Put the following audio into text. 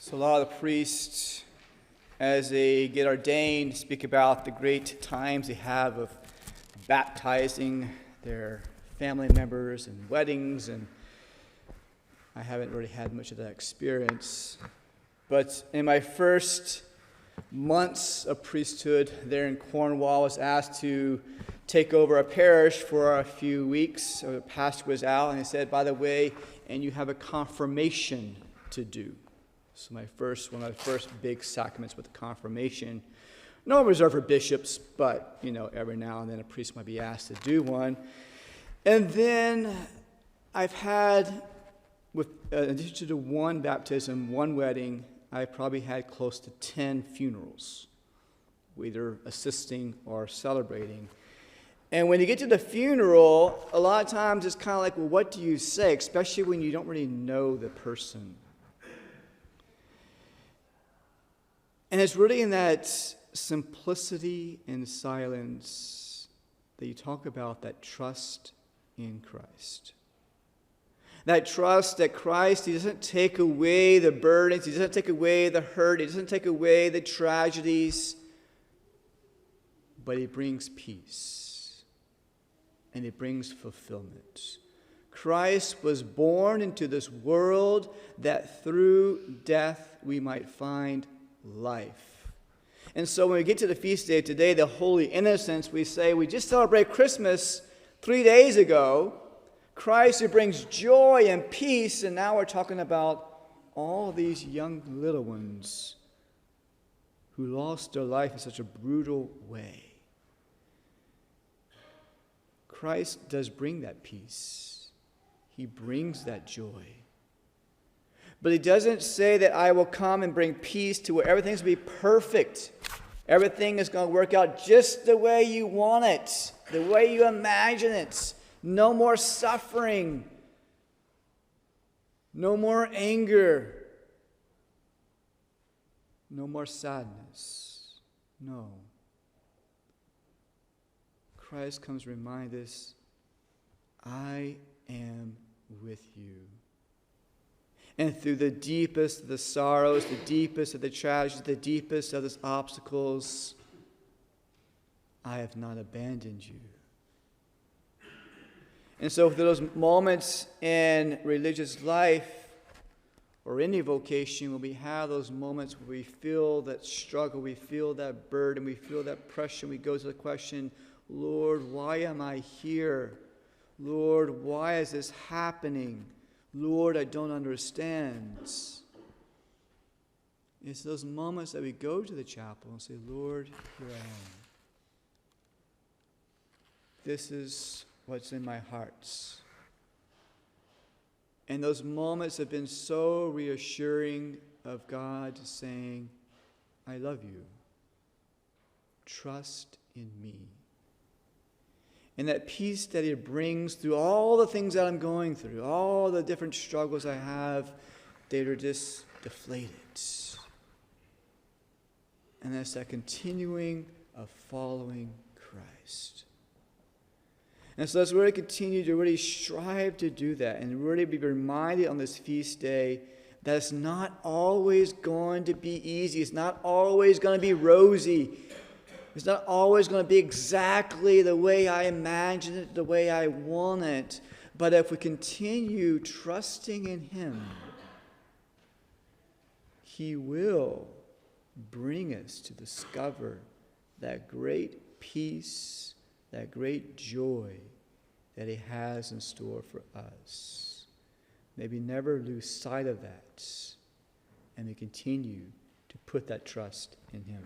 So a lot of the priests, as they get ordained, speak about the great times they have of baptizing their family members and weddings, and I haven't really had much of that experience. But in my first months of priesthood there in Cornwall, I was asked to take over a parish for a few weeks. The pastor was out, and he said, by the way, and you have a confirmation to do. So one of my first big sacraments with the confirmation. No reserved for bishops, but, every now and then a priest might be asked to do one. And then I've had, in addition to one baptism, one wedding, I probably had close to 10 funerals, either assisting or celebrating. And when you get to the funeral, a lot of times it's kind of like, well, what do you say? Especially when you don't really know the person. And it's really in that simplicity and silence that you talk about that trust in Christ. That trust that Christ, He doesn't take away the burdens, He doesn't take away the hurt, He doesn't take away the tragedies, but He brings peace and He brings fulfillment. Christ was born into this world that through death we might find life. And so when we get to the feast day today, the Holy Innocents, we say we just celebrated Christmas 3 days ago. Christ who brings joy and peace, and now we're talking about all these young little ones who lost their life in such a brutal way. Christ does bring that peace. He brings that joy. But He doesn't say that I will come and bring peace to where everything's going to be perfect. Everything is going to work out just the way you want it, the way you imagine it. No more suffering. No more anger. No more sadness. No. Christ comes to remind us, I am with you. And through the deepest of the sorrows, the deepest of the tragedies, the deepest of the obstacles, I have not abandoned you. And so for those moments in religious life or any vocation, when we have those moments where we feel that struggle, we feel that burden, we feel that pressure, we go to the question, Lord, why am I here? Lord, why is this happening? Lord, I don't understand. It's those moments that we go to the chapel and say, Lord, here I am. This is what's in my heart. And those moments have been so reassuring of God saying, I love you. Trust in me. And that peace that He brings through all the things that I'm going through, all the different struggles I have, they are just deflated. And that's that continuing of following Christ. And so let's really continue to really strive to do that and really be reminded on this feast day that it's not always going to be easy. It's not always going to be rosy. It's not always going to be exactly the way I imagine it, the way I want it. But if we continue trusting in Him, He will bring us to discover that great peace, that great joy that He has in store for us. May we never lose sight of that, and we continue to put that trust in Him.